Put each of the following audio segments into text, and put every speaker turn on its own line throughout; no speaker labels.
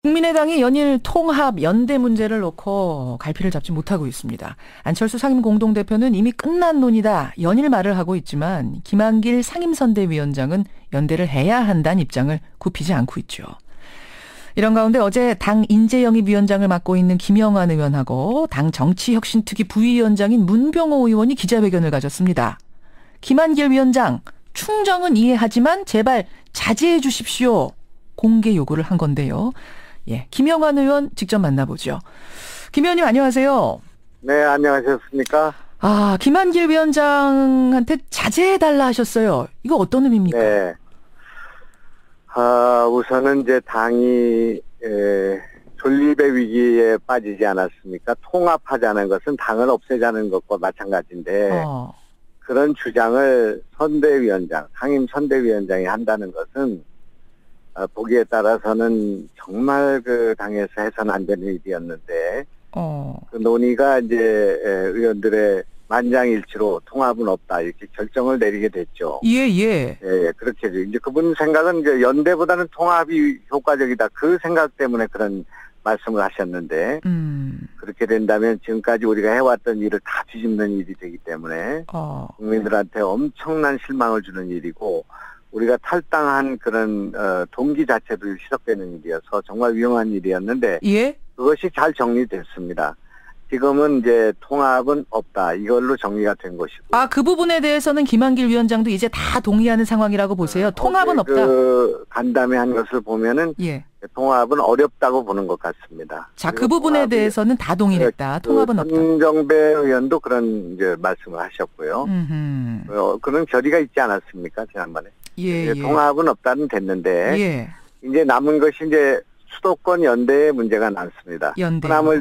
국민의당이 연일 통합, 연대 문제를 놓고 갈피를 잡지 못하고 있습니다. 안철수 상임공동대표는 이미 끝난 논의다, 연일 말을 하고 있지만 김한길 상임선대위원장은 연대를 해야 한다는 입장을 굽히지 않고 있죠. 이런 가운데 어제 당 인재영입위원장을 맡고 있는 김영환 의원하고 당 정치혁신특위 부위원장인 문병호 의원이 기자회견을 가졌습니다. 김한길 위원장, 충정은 이해하지만 제발 자제해 주십시오. 공개 요구를 한 건데요. 예, 김영환 의원 직접 만나보죠. 김 의원님 안녕하세요.
네, 안녕하셨습니까?
김한길 위원장한테 자제해달라 하셨어요. 이거 어떤 의미입니까?
네. 우선은 이제 당이 존립의 위기에 빠지지 않았습니까? 통합하자는 것은 당을 없애자는 것과 마찬가지인데 그런 주장을 상임 선대위원장이 한다는 것은 보기에 따라서는 정말 그 당에서 해서는 안 되는 일이었는데 그 논의가 이제 의원들의 만장일치로 통합은 없다 이렇게 결정을 내리게 됐죠.
예.
예, 그렇게 이제 그분 생각은 이제 연대보다는 통합이 효과적이다 그 생각 때문에 그런 말씀을 하셨는데 그렇게 된다면 지금까지 우리가 해왔던 일을 다 뒤집는 일이 되기 때문에 국민들한테 엄청난 실망을 주는 일이고 우리가 탈당한 그런 동기 자체도 희석되는 일이어서 정말 위험한 일이었는데
예?
그것이 잘 정리됐습니다. 지금은 이제 통합은 없다. 이걸로 정리가 된 것이고.
그 부분에 대해서는 김한길 위원장도 이제 다 동의하는 상황이라고 보세요. 통합은 없다.
간담회 한 것을 보면은
예.
통합은 어렵다고 보는 것 같습니다.
자, 그 부분에 대해서는 다 동의했다. 통합은 없다.
손정배 의원도 그런 이제 말씀을 하셨고요. 그런 결의가 있지 않았습니까? 지난번에.
예.
통합은 없다는 됐는데
예.
이제 남은 것이 이제 수도권 연대의 문제가 남습니다.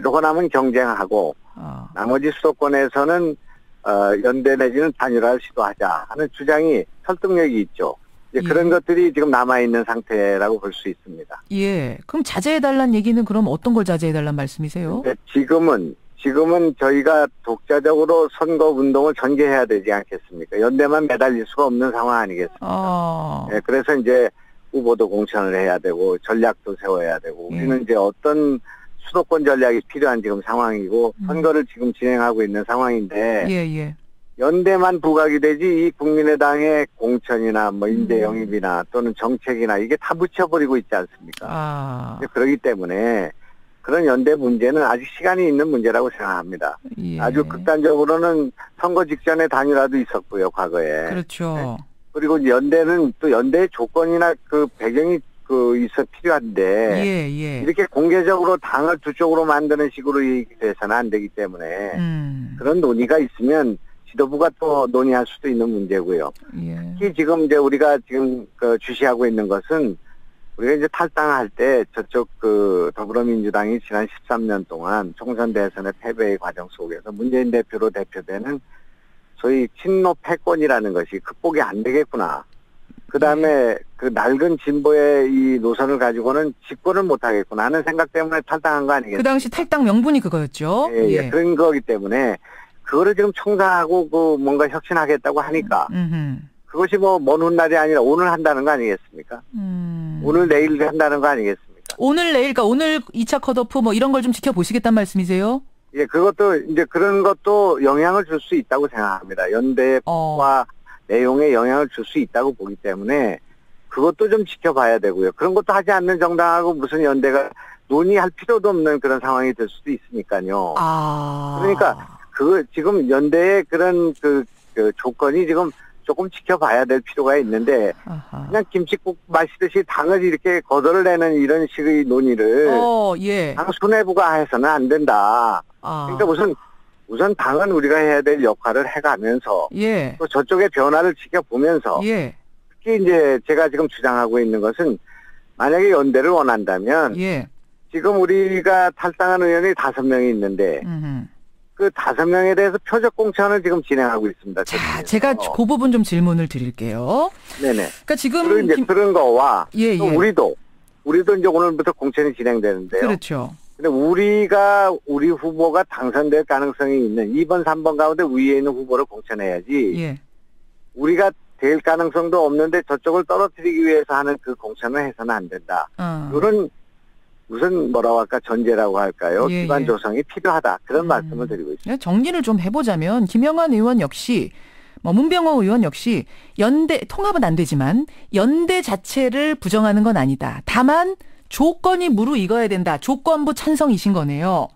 호남은 경쟁하고 나머지 수도권에서는 연대 내지는 단일화를 시도하자 하는 주장이 설득력이 있죠. 이제 그런 것들이 지금 남아있는 상태라고 볼 수 있습니다.
예. 그럼 자제해달라는 얘기는 그럼 어떤 걸 자제해달라는 말씀이세요?
지금은 저희가 독자적으로 선거 운동을 전개해야 되지 않겠습니까? 연대만 매달릴 수가 없는 상황 아니겠습니까? 네, 그래서 이제 후보도 공천을 해야 되고 전략도 세워야 되고 우리는 이제 어떤 수도권 전략이 필요한 지금 상황이고 선거를 지금 진행하고 있는 상황인데
예.
연대만 부각이 되지 이 국민의당의 공천이나 뭐 인재 영입이나 또는 정책이나 이게 다 묻혀버리고 있지 않습니까? 그렇기 때문에 그런 연대 문제는 아직 시간이 있는 문제라고 생각합니다.
예.
아주 극단적으로는 선거 직전에 단일화도 있었고요, 과거에.
그렇죠.
네. 그리고 연대는 또 연대의 조건이나 그 배경이 있어 필요한데
예.
이렇게 공개적으로 당을 두 쪽으로 만드는 식으로 돼서는 안 되기 때문에 그런 논의가 있으면 지도부가 또 논의할 수도 있는 문제고요.
예.
특히 지금 이제 우리가 지금 주시하고 있는 것은 우리가 이제 탈당할 때 저쪽 더불어민주당이 지난 13년 동안 총선 대선의 패배의 과정 속에서 문재인 대표로 대표되는 소위 친노 패권이라는 것이 극복이 안 되겠구나. 그 다음에 그 낡은 진보의 이 노선을 가지고는 집권을 못 하겠구나 하는 생각 때문에 탈당한 거 아니겠습니까?
그 당시 탈당 명분이 그거였죠.
예. 그런 거기 때문에 그거를 지금 청산하고 뭔가 혁신하겠다고 하니까 그것이 뭐 먼 훗날이 아니라 오늘 한다는 거 아니겠습니까? 오늘 내일 한다는 거 아니겠습니까?
오늘 내일, 그러니까 오늘 2차 컷오프 뭐 이런 걸 좀 지켜보시겠다는 말씀이세요?
예, 그것도 이제 그런 것도 영향을 줄 수 있다고 생각합니다. 연대와 내용에 영향을 줄 수 있다고 보기 때문에 그것도 좀 지켜봐야 되고요. 그런 것도 하지 않는 정당하고 무슨 연대가 논의할 필요도 없는 그런 상황이 될 수도 있으니까요. 그러니까 지금 연대의 그런 그 조건이 지금 조금 지켜봐야 될 필요가 있는데 그냥 김칫국 마시듯이 당을 이렇게 거덜내는 이런 식의 논의를 당 수뇌부가 해서는 안 된다. 그러니까 우선 당은 우리가 해야 될 역할을 해가면서 또 저쪽의 변화를 지켜보면서 특히 이제 제가 지금 주장하고 있는 것은 만약에 연대를 원한다면 지금 우리가 탈당한 의원이 5명이 있는데 그 5명에 대해서 표적 공천을 지금 진행하고 있습니다.
자, 제가 그 부분 좀 질문을 드릴게요.
네네.
그러니까 지금
그리고 이제 그런 거와 또 우리도 이제 오늘부터 공천이 진행되는데요.
그렇죠.
근데 우리 후보가 당선될 가능성이 있는 2번, 3번 가운데 위에 있는 후보를 공천해야지. 우리가 될 가능성도 없는데 저쪽을 떨어뜨리기 위해서 하는 그 공천을 해서는 안 된다. 이런 무슨 뭐라고 할까 전제라고 할까요?
예,
기반
예.
조성이 필요하다. 그런 말씀을 드리고 있습니다.
정리를 좀 해보자면 김영환 의원 역시 문병호 의원 역시 연대 통합은 안 되지만 연대 자체를 부정하는 건 아니다. 다만 조건이 무르익어야 된다. 조건부 찬성이신 거네요.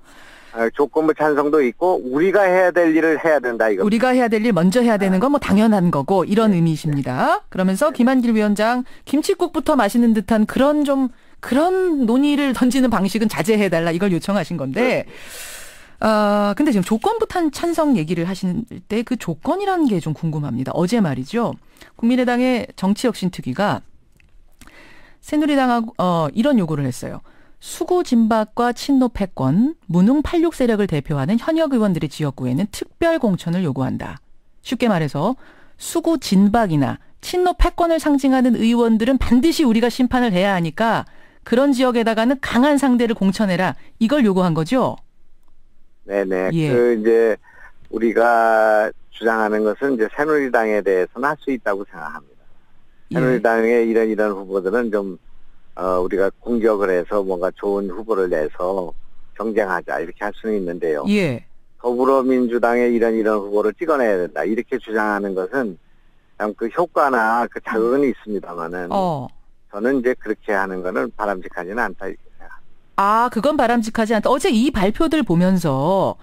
조건부 찬성도 있고 우리가 해야 될 일을 해야 된다. 이거.
우리가 해야 될 일 먼저 해야 되는 건 뭐 당연한 거고 이런 의미이십니다. 그러면서 김한길 위원장 김칫국부터 마시는 듯한 그런 논의를 던지는 방식은 자제해달라 이걸 요청하신 건데 근데 지금 조건부 찬성 얘기를 하실 때 그 조건이라는 게 좀 궁금합니다. 어제 말이죠. 국민의당의 정치혁신특위가 새누리당하고 이런 요구를 했어요. 수구 진박과 친노 패권, 무능 86 세력을 대표하는 현역 의원들의 지역구에는 특별 공천을 요구한다. 쉽게 말해서 수구 진박이나 친노 패권을 상징하는 의원들은 반드시 우리가 심판을 해야 하니까 그런 지역에다가는 강한 상대를 공천해라. 이걸 요구한 거죠?
네네.
예.
이제 우리가 주장하는 것은 이제 새누리당에 대해서는 할 수 있다고 생각합니다.
예.
새누리당의 이런 후보들은 좀 우리가 공격을 해서 뭔가 좋은 후보를 내서 경쟁하자 이렇게 할 수는 있는데요.
예.
더불어민주당의 이런 후보를 찍어내야 된다 이렇게 주장하는 것은 그 효과나 그 자극은 있습니다만은 저는 이제 그렇게 하는 거는 바람직하지는 않다 이렇게 생각합니다.
그건 바람직하지 않다. 어제 이 발표들 보면서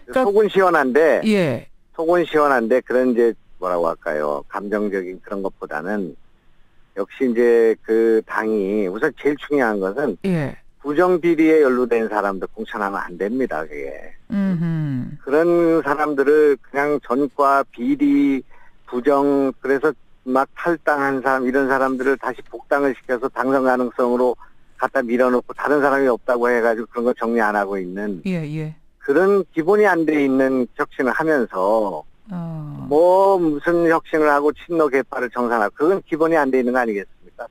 그러니까, 속은 시원한데
예.
속은 시원한데 그런 이제 뭐라고 할까요? 감정적인 그런 것보다는 역시 이제 그 당이 우선 제일 중요한 것은
예.
부정 비리에 연루된 사람들 공천하면 안 됩니다. 그게. 그런 사람들을 그냥 전과 비리 부정 그래서 막 탈당한 사람 이런 사람들을 다시 복당을 시켜서 당선 가능성으로 갖다 밀어놓고 다른 사람이 없다고 해가지고 그런 거 정리 안 하고 있는
예.
그런 기본이 안 돼 있는 혁신을 하면서 뭐 무슨 혁신을 하고 친노 계파를 정상화하고 그건 기본이 안 돼 있는 거 아니겠습니까?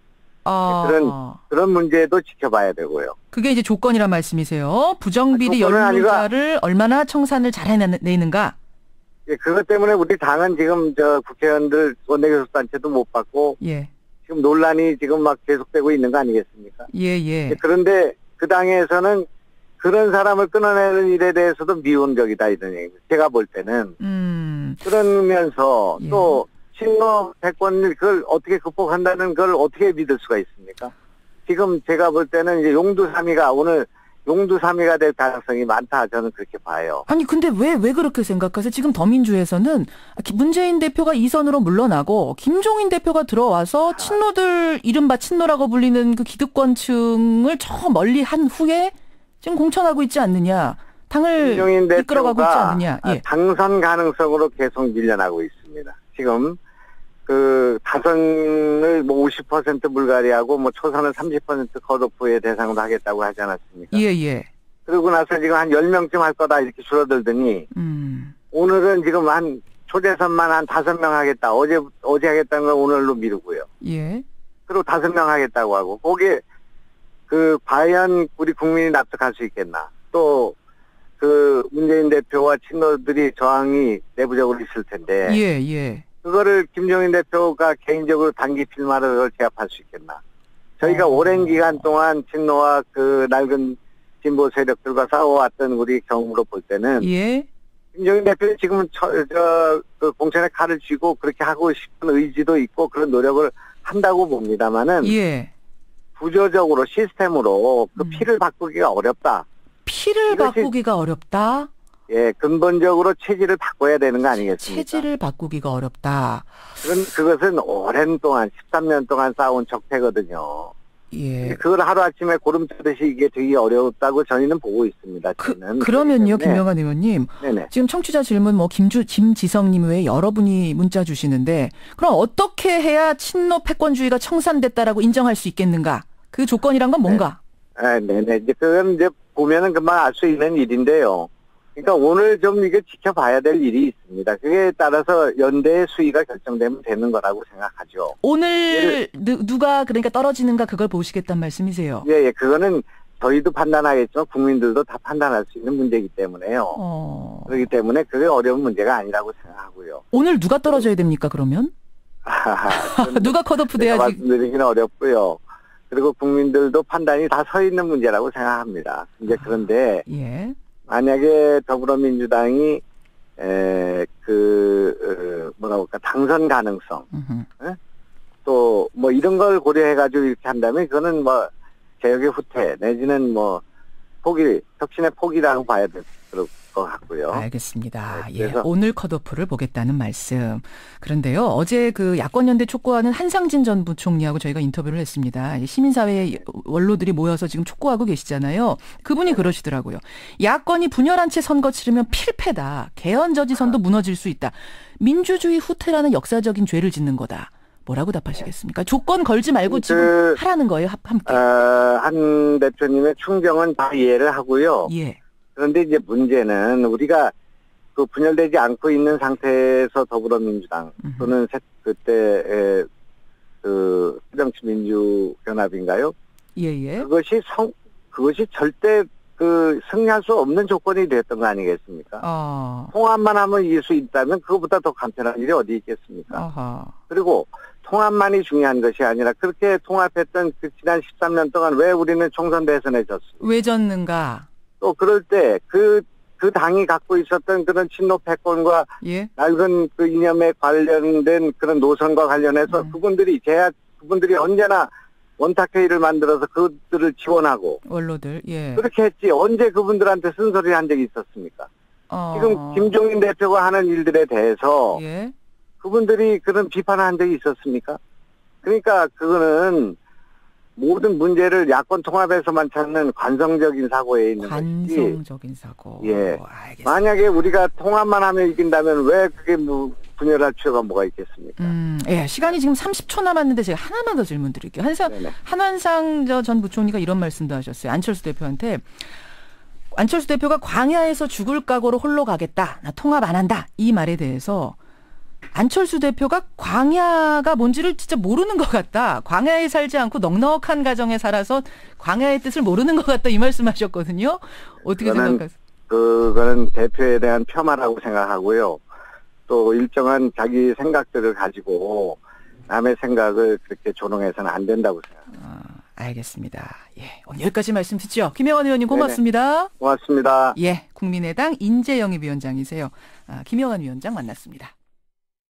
그런 문제도 지켜봐야 되고요.
그게 이제 조건이란 말씀이세요. 부정비리 연루자를 얼마나 청산을 잘 해내는가?
예, 그것 때문에 우리 당은 지금 국회의원들 원내교섭단체도 못 받고
예.
지금 논란이 지금 막 계속되고 있는 거 아니겠습니까?
예.
그런데 그 당에서는 그런 사람을 끊어내는 일에 대해서도 미온적이다 이런 얘기. 제가 볼 때는 그러면서 또 친노 패권 그걸 어떻게 극복한다는 걸 어떻게 믿을 수가 있습니까? 지금 제가 볼 때는 이제 용두삼이가 오늘 용두삼이가 될 가능성이 많다 저는 그렇게 봐요.
아니 근데 왜 그렇게 생각하세요? 지금 더민주에서는 문재인 대표가 2선으로 물러나고 김종인 대표가 들어와서 친노들 이른바 친노라고 불리는 그 기득권층을 저 멀리 한 후에 지금 공천하고 있지 않느냐. 당을 이끌어가고 있지 않느냐. 예.
당선 가능성으로 계속 밀려나고 있습니다. 지금 그 다선을 뭐 50% 불가리하고 뭐 초선을 30% 컷오프의 대상으로 하겠다고 하지 않았습니까?
예.
그러고 나서 지금 한 10명쯤 할 거다 이렇게 줄어들더니 오늘은 지금 한 초대선만 한 5명 하겠다. 어제 하겠다는 걸 오늘로 미루고요.
예.
그리고 5명 하겠다고 하고 거기에 과연 우리 국민이 납득할 수 있겠나. 또 그 문재인 대표와 친노들이 저항이 내부적으로 있을 텐데.
예.
그거를 김종인 대표가 개인적으로 단기 필마를 그걸 제압할 수 있겠나. 저희가 오랜 기간 동안 친노와 그 낡은 진보 세력들과 싸워왔던 우리 경험으로 볼 때는.
예.
김종인 대표는 지금은 그 공천에 칼을 쥐고 그렇게 하고 싶은 의지도 있고 그런 노력을 한다고 봅니다만은.
예.
구조적으로 시스템으로 그 피를 바꾸기가 어렵다.
피를 바꾸기가 어렵다?
예, 근본적으로 체질을 바꿔야 되는 거 아니겠습니까?
체질을 바꾸기가 어렵다.
그것은 오랜 동안 13년 동안 쌓아온 적폐거든요.
예.
그걸 하루아침에 고름치듯이 이게 되게 어렵다고 저희는 보고 있습니다.
그러면요, 김영환 의원님.
네네.
지금 청취자 질문 김지성님 외에 여러분이 문자 주시는데 그럼 어떻게 해야 친노 패권주의가 청산됐다라고 인정할 수 있겠는가? 그 조건이란 건 뭔가?
네네. 이제 그건 이제 보면은 금방 알 수 있는 일인데요. 그러니까 오늘 좀 이게 지켜봐야 될 일이 있습니다. 그에 따라서 연대의 수위가 결정되면 되는 거라고 생각하죠.
오늘 누가 그러니까 떨어지는가 그걸 보시겠다는 말씀이세요?
예. 그거는 저희도 판단하겠지만 국민들도 다 판단할 수 있는 문제이기 때문에요. 그렇기 때문에 그게 어려운 문제가 아니라고 생각하고요.
오늘 누가 떨어져야 됩니까 그러면? 누가 컷오프 돼야지?
말씀드리기는 어렵고요. 그리고 국민들도 판단이 다 서 있는 문제라고 생각합니다. 이제 그런데
예.
만약에 더불어민주당이 뭐라고 할까 당선 가능성 또 뭐 이런 걸 고려해가지고 이렇게 한다면 그거는 뭐 개혁의 후퇴 내지는 뭐 포기 혁신의 포기라고 봐야 될 것 같고요.
알겠습니다.
네,
예, 오늘 컷오프를 보겠다는 말씀. 그런데요, 어제 그 야권연대 촉구하는 한상진 전 부총리하고 저희가 인터뷰를 했습니다. 시민사회 원로들이 모여서 지금 촉구하고 계시잖아요. 그분이 그러시더라고요. 야권이 분열한 채 선거 치르면 필패다. 개헌저지선도 무너질 수 있다. 민주주의 후퇴라는 역사적인 죄를 짓는 거다. 뭐라고 답하시겠습니까? 조건 걸지 말고 지금 하라는 거예요, 함께.
한 대표님의 충정은 다 이해를 하고요.
예.
그런데 이제 문제는 우리가 그 분열되지 않고 있는 상태에서 더불어민주당 또는 그때 새정치민주연합인가요?
예예.
그것이 절대 승리할 수 없는 조건이 됐던 거 아니겠습니까? 통합만 하면 이길 수 있다면 그것보다 더 간편한 일이 어디 있겠습니까?
아하.
그리고 통합만이 중요한 것이 아니라 그렇게 통합했던 그 지난 13년 동안 왜 우리는 총선 대선에 졌습니까?
왜 졌는가?
또 그럴 때 그 당이 갖고 있었던 그런 친노 패권과 낡은 그 이념에 관련된 그런 노선과 관련해서 그분들이 언제나 원탁회의를 만들어서 그들을 지원하고
원로들
그렇게 했지 언제 그분들한테 쓴소리를 한 적이 있었습니까? 지금 김종인 대표가 하는 일들에 대해서 그분들이 그런 비판을 한 적이 있었습니까? 그러니까 그거는 모든 문제를 야권 통합에서만 찾는 관성적인 사고에 있는 것이지.
관성적인 사고.
예.
알겠습니다.
만약에 우리가 통합만 하면 이긴다면 왜 그게 뭐 분열할 필요가 뭐가 있겠습니까?
예. 시간이 지금 30초 남았는데 제가 하나만 더 질문 드릴게요. 한환상 전 부총리가 이런 말씀도 하셨어요. 안철수 대표한테. 안철수 대표가 광야에서 죽을 각오로 홀로 가겠다. 나 통합 안 한다. 이 말에 대해서 안철수 대표가 광야가 뭔지를 진짜 모르는 것 같다. 광야에 살지 않고 넉넉한 가정에 살아서 광야의 뜻을 모르는 것 같다. 이 말씀하셨거든요. 어떻게 생각하세요?
그거는 대표에 대한 폄하라고 생각하고요. 또 일정한 자기 생각들을 가지고 남의 생각을 그렇게 조롱해서는 안 된다고 생각합니다.
알겠습니다. 예, 오늘 여기까지 말씀 듣죠. 김영환 의원님 고맙습니다.
네네. 고맙습니다.
예, 국민의당 인재영입위원장이세요. 김영환 위원장 만났습니다.